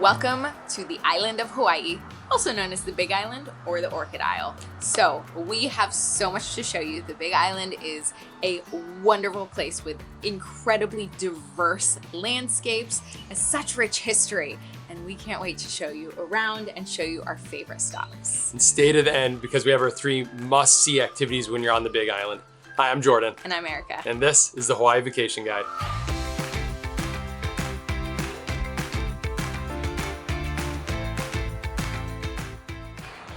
Welcome to the island of Hawaii, also known as the Big Island or the Orchid Isle. So we have so much to show you. The Big Island is a wonderful place with incredibly diverse landscapes and such rich history. And we can't wait to show you around and show you our favorite stops. And stay to the end because we have our 3 must-see activities when you're on the Big Island. Hi, I'm Jordan. And I'm Erica. And this is the Hawaii Vacation Guide.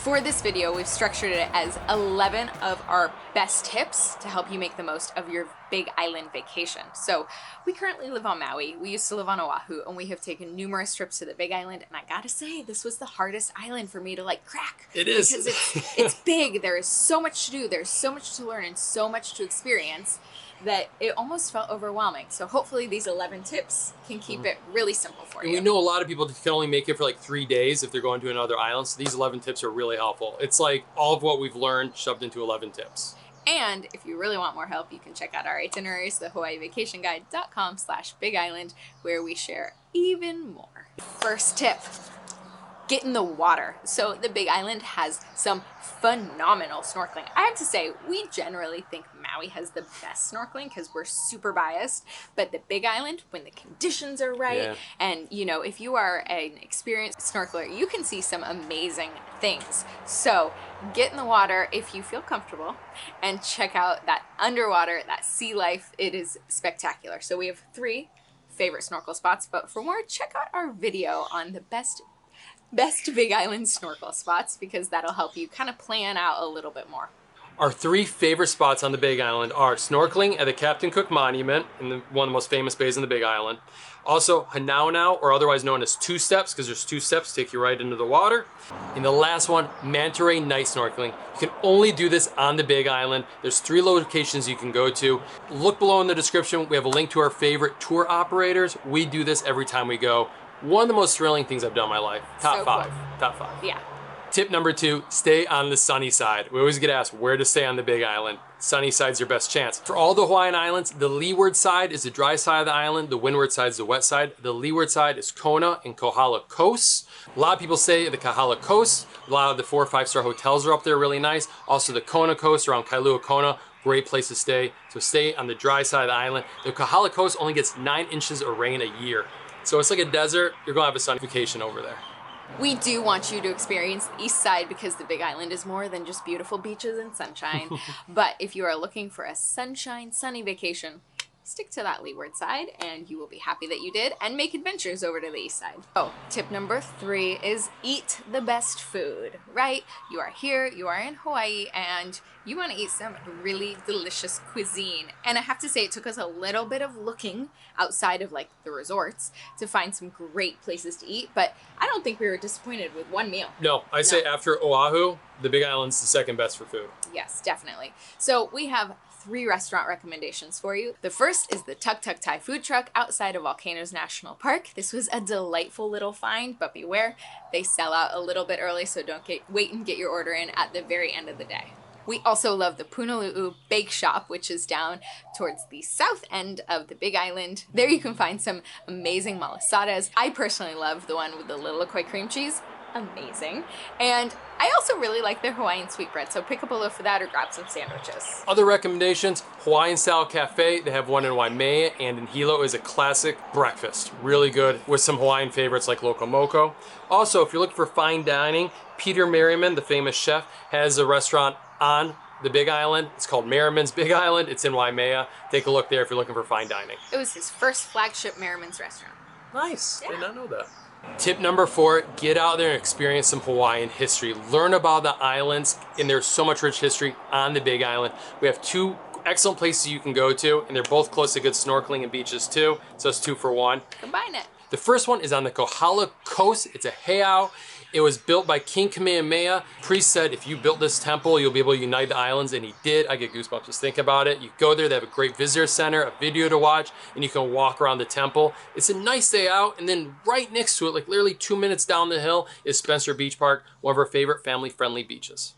For this video, we've structured it as 11 of our best tips to help you make the most of your Big Island vacation. So we currently live on Maui. We used to live on Oahu, and we have taken numerous trips to the Big Island. And I gotta say, this was the hardest island for me to crack. It is. Because it's big. There is so much to do. There's so much to learn and so much to experience that it almost felt overwhelming. So hopefully these 11 tips can keep it really simple for you. We know a lot of people can only make it for 3 days if they're going to another island. So these 11 tips are really helpful. It's like all of what we've learned shoved into 11 tips. And if you really want more help, you can check out our itineraries, the HawaiiVacationGuide.com/Big Island, where we share even more. First tip, get in the water. So the Big Island has some phenomenal snorkeling. I have to say, we generally think Maui has the best snorkeling because we're super biased, but the Big Island, when the conditions are right, and if you are an experienced snorkeler, you can see some amazing things. So get in the water if you feel comfortable and check out that underwater, that sea life. It is spectacular. So we have 3 favorite snorkel spots, but for more, check out our video on the best Big Island snorkel spots, because that'll help you kind of plan out a little bit more. Our 3 favorite spots on the Big Island are snorkeling at the Captain Cook Monument, in one of the most famous bays in the Big Island. Also, Hanaunau, or otherwise known as 2 steps, because there's 2 steps to take you right into the water. And the last one, Manta Ray night snorkeling. You can only do this on the Big Island. There's 3 locations you can go to. Look below in the description. We have a link to our favorite tour operators. We do this every time we go. One of the most thrilling things I've done in my life. Top 5. Top 5. Yeah. Tip number 2, stay on the sunny side. We always get asked where to stay on the Big Island. Sunny side's your best chance. For all the Hawaiian islands, the leeward side is the dry side of the island. The windward side is the wet side. The leeward side is Kona and Kohala coasts. A lot of people say the Kohala coast. A lot of the 4 or 5-star hotels are up there, really nice. Also the Kona coast around Kailua Kona, great place to stay. So stay on the dry side of the island. The Kohala coast only gets 9 inches of rain a year. So it's like a desert. You're gonna have a sunny vacation over there. We do want you to experience the east side because the Big Island is more than just beautiful beaches and sunshine. But if you are looking for a sunshine, sunny vacation, stick to that leeward side and you will be happy that you did, and make adventures over to the east side. Oh, tip number 3 is eat the best food, right? You are here, you are in Hawaii, and you want to eat some really delicious cuisine. And I have to say, it took us a little bit of looking outside of the resorts to find some great places to eat, but I don't think we were disappointed with one meal. No, I say after Oahu, the Big Island's the second best for food. Yes, definitely. So we have 3 restaurant recommendations for you. The first is the Tuk Tuk Thai food truck outside of Volcano's National Park. This was a delightful little find, but beware, they sell out a little bit early, so don't wait and get your order in at the very end of the day. We also love the Punalu'u Bake Shop, which is down towards the south end of the Big Island. There you can find some amazing malasadas. I personally love the one with the little Liquid cream cheese. Amazing. And I also really like their Hawaiian sweetbread, so pick up a loaf of that or grab some sandwiches. Other recommendations, Hawaiian style cafe. They have one in Waimea, and in Hilo is a classic breakfast. Really good with some Hawaiian favorites like Loco Moco. Also, if you're looking for fine dining, Peter Merriman, the famous chef, has a restaurant on the Big Island. It's called Merriman's Big Island. It's in Waimea. Take a look there if you're looking for fine dining. It was his first flagship Merriman's restaurant. Nice. Yeah. Did not know that. Tip number 4, get out there and experience some Hawaiian history. Learn about the islands, and there's so much rich history on the Big Island. We have 2 excellent places you can go to, and they're both close to good snorkeling and beaches too, so it's 2 for 1. Combine it. The first one is on the Kohala coast. It's a heiau. It was built by King Kamehameha. Priest said, if you built this temple, you'll be able to unite the islands, and he did. I get goosebumps just thinking about it. You go there, they have a great visitor center, a video to watch, and you can walk around the temple. It's a nice day out, and then right next to it, literally 2 minutes down the hill, is Spencer Beach Park, one of our favorite family-friendly beaches.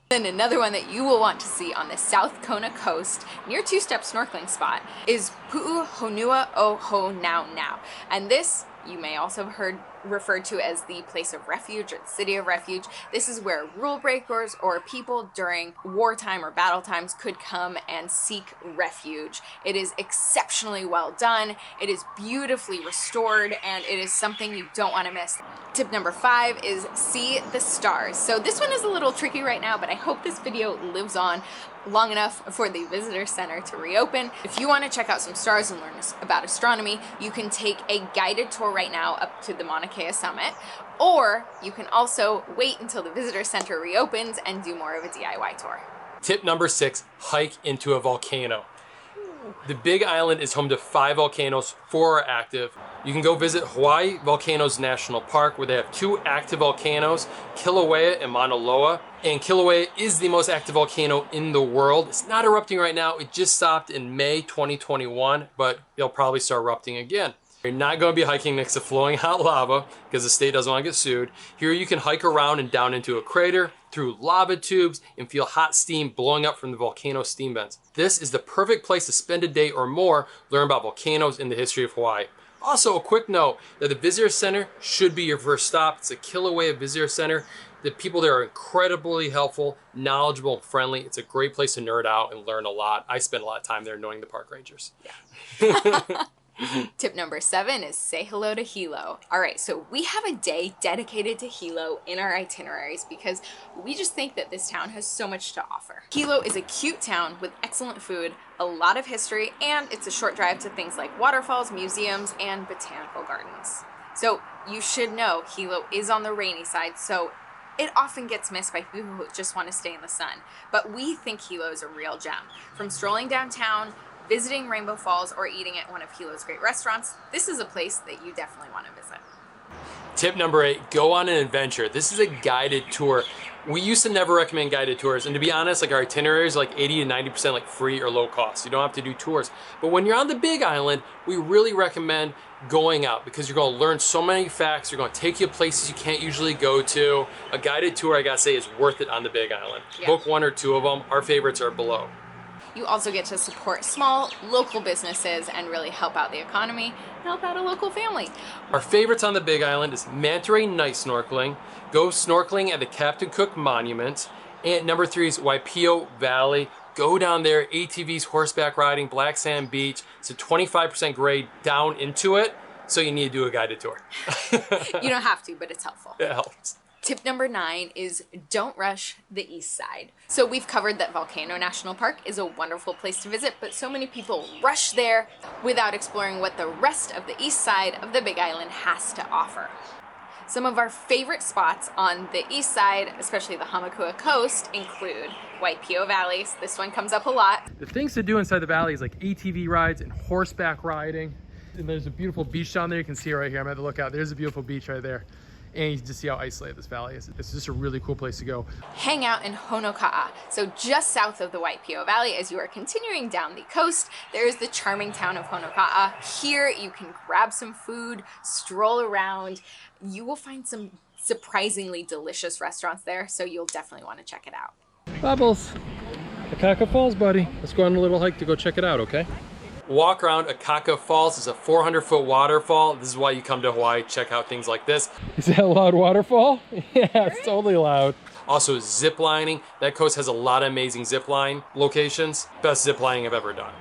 Then another one that you will want to see on the South Kona coast near 2-step snorkeling spot is Pu'u Honua o Ho Nau Nau. And this, you may also have heard referred to as the place of refuge or the city of refuge. This is where rule breakers or people during wartime or battle times could come and seek refuge. It is exceptionally well done. It is beautifully restored, and it is something you don't want to miss. Tip number 5 is see the stars. So this one is a little tricky right now, but I hope this video lives on long enough for the visitor center to reopen. If you want to check out some stars and learn about astronomy, you can take a guided tour right now up to the Mauna Kea summit, or you can also wait until the visitor center reopens and do more of a DIY tour. Tip number 6, hike into a volcano. The Big Island is home to 5 volcanoes, 4 are active. You can go visit Hawaii Volcanoes National Park, where they have 2 active volcanoes, Kilauea and Mauna Loa. And Kilauea is the most active volcano in the world. It's not erupting right now. It just stopped in May 2021, but it'll probably start erupting again. You're not going to be hiking next to flowing hot lava because the state doesn't want to get sued. Here you can hike around and down into a crater, through lava tubes, and feel hot steam blowing up from the volcano steam vents. This is the perfect place to spend a day or more, learn about volcanoes and the history of Hawaii. Also, a quick note that the visitor center should be your first stop. It's a Kilauea Visitor Center. The people there are incredibly helpful, knowledgeable, and friendly. It's a great place to nerd out and learn a lot. I spend a lot of time there knowing the park rangers. Yeah. Tip number 7 is say hello to Hilo. All right, so we have a day dedicated to Hilo in our itineraries because we just think that this town has so much to offer. Hilo is a cute town with excellent food, a lot of history, and it's a short drive to things like waterfalls, museums, and botanical gardens. So you should know Hilo is on the rainy side, so it often gets missed by people who just want to stay in the sun. But we think Hilo is a real gem. From strolling downtown, visiting Rainbow Falls, or eating at one of Hilo's great restaurants, this is a place that you definitely want to visit. Tip number 8, go on an adventure. This is a guided tour. We used to never recommend guided tours, and to be honest, like our itineraries are like 80 to 90% like free or low cost. You don't have to do tours. But when you're on the Big Island, we really recommend going out because you're going to learn so many facts. You're going to take you places you can't usually go to. A guided tour, I gotta say, is worth it on the Big Island. Yeah. Book 1 or 2 of them. Our favorites are below. You also get to support small local businesses and really help out the economy, help out a local family. Our favorites on the Big Island is Manta Ray night snorkeling, go snorkeling at the Captain Cook Monument, and number 3 is Waipio Valley. Go down there, ATVs, horseback riding, black sand beach. It's a 25% grade down into it, so you need to do a guided tour. You don't have to, but it's helpful. It helps. Tip number 9 is don't rush the east side. So we've covered that Volcano National Park is a wonderful place to visit, but so many people rush there without exploring what the rest of the east side of the Big Island has to offer. Some of our favorite spots on the east side, especially the Hamakua coast, include Waipio Valleys. This one comes up a lot. The things to do inside the valley is like ATV rides and horseback riding. And there's a beautiful beach down there. You can see it right here. I'm at the lookout. There's a beautiful beach right there. And you can just see how isolated this valley is. It's just a really cool place to go. Hang out in Honoka'a. So just south of the Waipio Valley, as you are continuing down the coast, there is the charming town of Honoka'a. Here you can grab some food, stroll around. You will find some surprisingly delicious restaurants there, so you'll definitely want to check it out. Bubbles, Akaka Falls, buddy. Let's go on a little hike to go check it out, okay? Walk around Akaka Falls. It's a 400-foot waterfall. This is why you come to Hawaii, check out things like this. Is that a loud waterfall? Yeah, it's totally loud. Also zip lining. That coast has a lot of amazing zip line locations. Best zip lining I've ever done.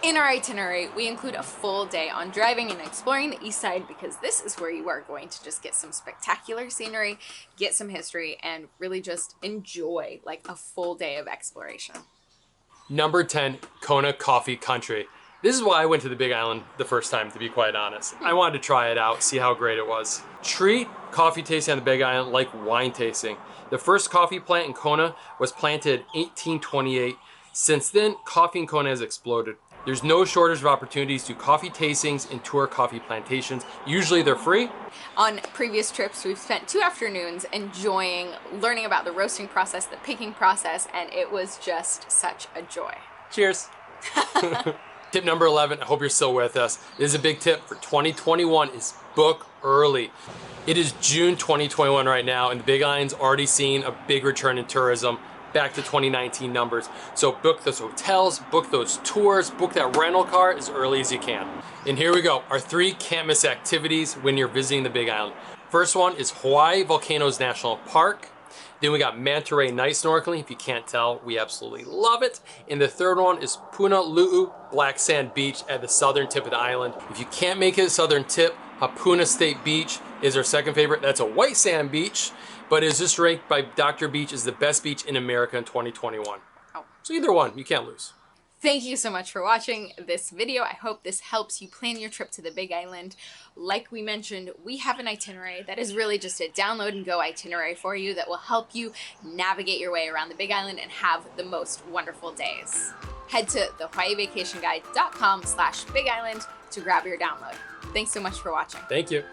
In our itinerary, we include a full day on driving and exploring the east side because this is where you are going to just get some spectacular scenery, get some history, and really just enjoy like a full day of exploration. Number 10, Kona Coffee Country. This is why I went to the Big Island the first time, to be quite honest. I wanted to try it out, see how great it was. Treat coffee tasting on the Big Island like wine tasting. The first coffee plant in Kona was planted in 1828. Since then, coffee in Kona has exploded. There's no shortage of opportunities to do coffee tastings and tour coffee plantations. Usually they're free. On previous trips, we've spent 2 afternoons enjoying learning about the roasting process, the picking process, and it was just such a joy. Cheers. Tip number 11, I hope you're still with us. This is a big tip for 2021 is book early. It is June 2021 right now, and the Big Island's already seen a big return in tourism. back to 2019 numbers. So book those hotels, book those tours, book that rental car as early as you can. And here we go, our 3 can't miss activities when you're visiting the Big Island. First one is Hawaii Volcanoes National Park. Then we got Manta night snorkeling. If you can't tell, we absolutely love it. And the third one is Punalu'u Black Sand Beach at the southern tip of the island. If you can't make it to the southern tip, Hapuna State Beach is our second favorite. That's a white sand beach, but is just ranked by Dr. Beach as the best beach in America in 2021. Oh. So either one, you can't lose. Thank you so much for watching this video. I hope this helps you plan your trip to the Big Island. Like we mentioned, we have an itinerary that is really just a download and go itinerary for you that will help you navigate your way around the Big Island and have the most wonderful days. Head to thehawaiivacationguide.com/Big Island to grab your download. Thanks so much for watching. Thank you.